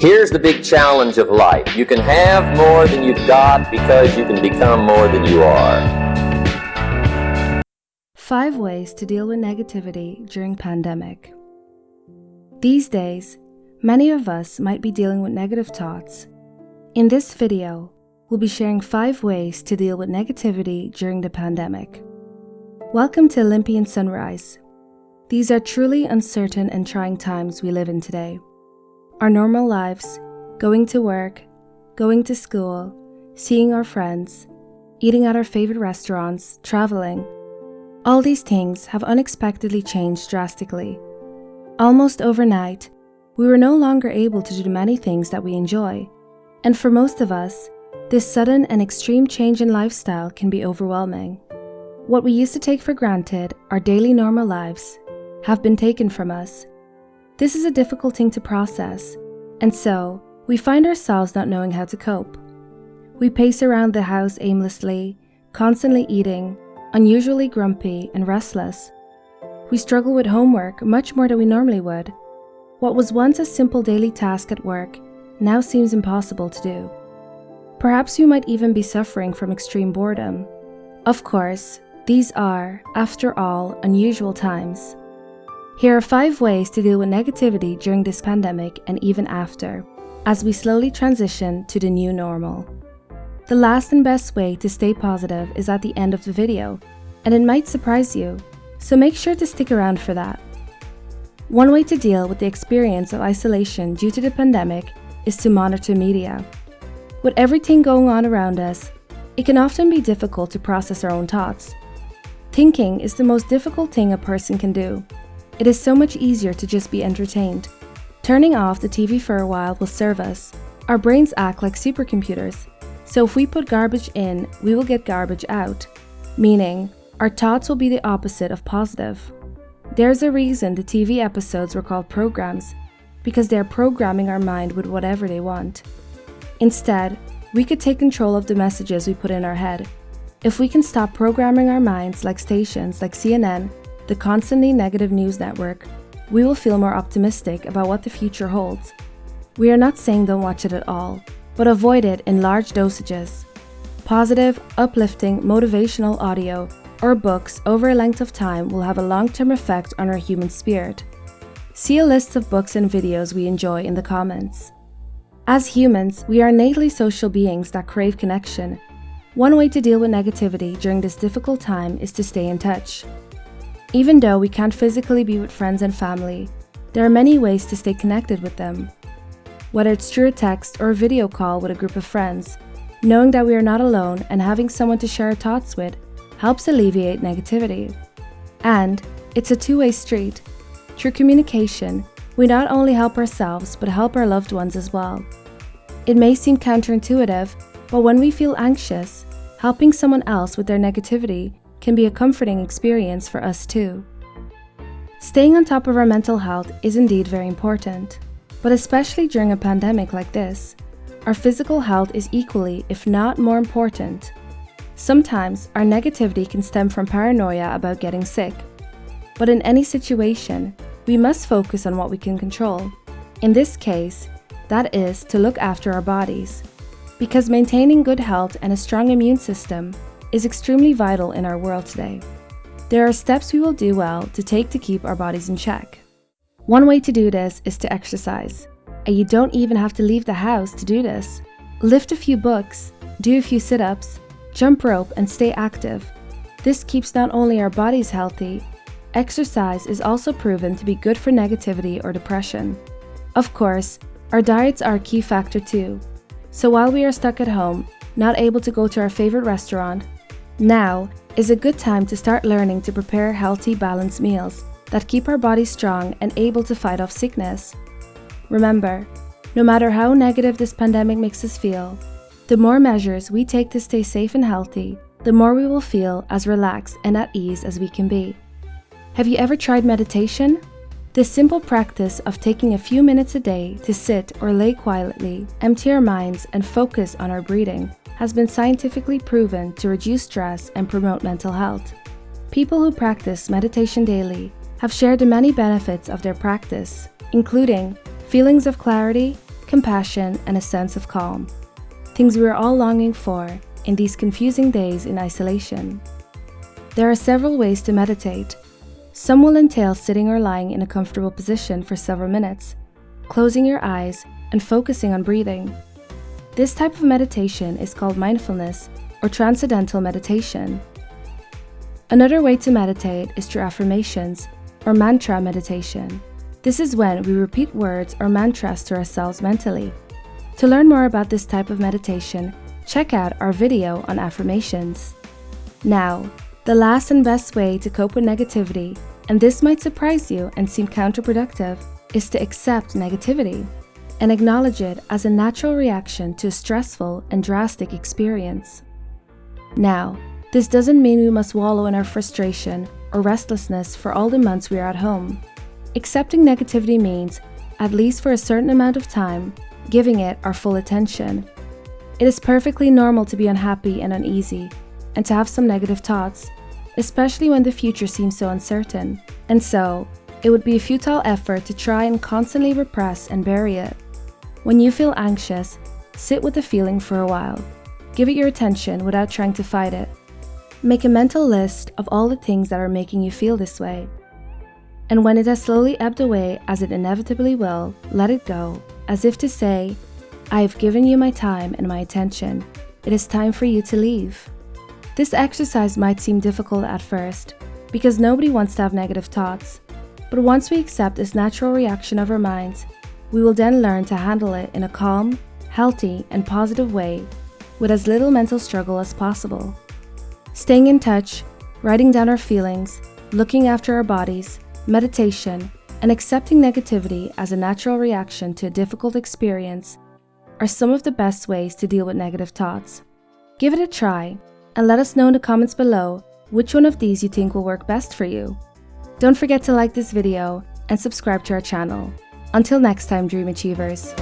Here's the big challenge of life. You can have more than you've got because you can become more than you are. 5 ways to deal with negativity during pandemic. These days, many of us might be dealing with negative thoughts. In this video, we'll be sharing 5 ways to deal with negativity during the pandemic. Welcome to Olympian Sunrise. These are truly uncertain and trying times we live in today. Our normal lives, going to work, going to school, seeing our friends, eating at our favorite restaurants, traveling, all these things have unexpectedly changed drastically. Almost overnight, we were no longer able to do many things that we enjoy, and for most of us, this sudden and extreme change in lifestyle can be overwhelming. What we used to take for granted, our daily normal lives, have been taken from us. This is a difficult thing to process, and so we find ourselves not knowing how to cope. We pace around the house aimlessly, constantly eating, unusually grumpy and restless. We struggle with homework much more than we normally would. What was once a simple daily task at work now seems impossible to do. Perhaps you might even be suffering from extreme boredom. Of course, these are, after all, unusual times. Here are 5 ways to deal with negativity during this pandemic and even after, as we slowly transition to the new normal. The last and best way to stay positive is at the end of the video, and it might surprise you, so make sure to stick around for that. One way to deal with the experience of isolation due to the pandemic is to monitor media. With everything going on around us, it can often be difficult to process our own thoughts. Thinking is the most difficult thing a person can do. It is so much easier to just be entertained. Turning off the TV for a while will serve us. Our brains act like supercomputers, so if we put garbage in, we will get garbage out, meaning our thoughts will be the opposite of positive. There's a reason the TV episodes were called programs, because they are programming our mind with whatever they want. Instead, we could take control of the messages we put in our head. If we can stop programming our minds like stations like CNN, the constantly negative news network, we will feel more optimistic about what the future holds. We are not saying don't watch it at all, but avoid it in large dosages. Positive, uplifting, motivational audio or books over a length of time will have a long-term effect on our human spirit. See a list of books and videos we enjoy in the comments. As humans, we are innately social beings that crave connection. One way to deal with negativity during this difficult time is to stay in touch. Even though we can't physically be with friends and family, there are many ways to stay connected with them. Whether it's through a text or a video call with a group of friends, knowing that we are not alone and having someone to share our thoughts with helps alleviate negativity. And it's a two-way street. Through communication, we not only help ourselves but help our loved ones as well. It may seem counterintuitive, but when we feel anxious, helping someone else with their negativity can be a comforting experience for us too. Staying on top of our mental health is indeed very important, but especially during a pandemic like this, our physical health is equally, if not more important. Sometimes our negativity can stem from paranoia about getting sick, but in any situation, we must focus on what we can control. In this case, that is to look after our bodies, because maintaining good health and a strong immune system is extremely vital in our world today. There are steps we will do well to take to keep our bodies in check. One way to do this is to exercise, and you don't even have to leave the house to do this. Lift a few books, do a few sit-ups, jump rope and stay active. This keeps not only our bodies healthy, exercise is also proven to be good for negativity or depression. Of course, our diets are a key factor too. So while we are stuck at home, not able to go to our favorite restaurant, now is a good time to start learning to prepare healthy, balanced meals that keep our bodies strong and able to fight off sickness. Remember, no matter how negative this pandemic makes us feel, the more measures we take to stay safe and healthy, the more we will feel as relaxed and at ease as we can be. Have you ever tried meditation? This simple practice of taking a few minutes a day to sit or lay quietly, empty our minds, and focus on our breathing has been scientifically proven to reduce stress and promote mental health. People who practice meditation daily have shared the many benefits of their practice, including feelings of clarity, compassion, and a sense of calm. Things we are all longing for in these confusing days in isolation. There are several ways to meditate. Some will entail sitting or lying in a comfortable position for several minutes, closing your eyes and focusing on breathing. This type of meditation is called mindfulness or transcendental meditation. Another way to meditate is through affirmations or mantra meditation. This is when we repeat words or mantras to ourselves mentally. To learn more about this type of meditation, check out our video on affirmations. Now, the last and best way to cope with negativity, and this might surprise you and seem counterproductive, is to accept negativity and acknowledge it as a natural reaction to a stressful and drastic experience. Now, this doesn't mean we must wallow in our frustration or restlessness for all the months we are at home. Accepting negativity means, at least for a certain amount of time, giving it our full attention. It is perfectly normal to be unhappy and uneasy, and to have some negative thoughts, especially when the future seems so uncertain. And so, it would be a futile effort to try and constantly repress and bury it. When you feel anxious, sit with the feeling for a while. Give it your attention without trying to fight it. Make a mental list of all the things that are making you feel this way. And when it has slowly ebbed away, as it inevitably will, let it go, as if to say, I have given you my time and my attention. It is time for you to leave. This exercise might seem difficult at first, because nobody wants to have negative thoughts. But once we accept this natural reaction of our minds, we will then learn to handle it in a calm, healthy, and positive way, with as little mental struggle as possible. Staying in touch, writing down our feelings, looking after our bodies, meditation, and accepting negativity as a natural reaction to a difficult experience are some of the best ways to deal with negative thoughts. Give it a try, and let us know in the comments below which one of these you think will work best for you. Don't forget to like this video and subscribe to our channel. Until next time, Dream Achievers.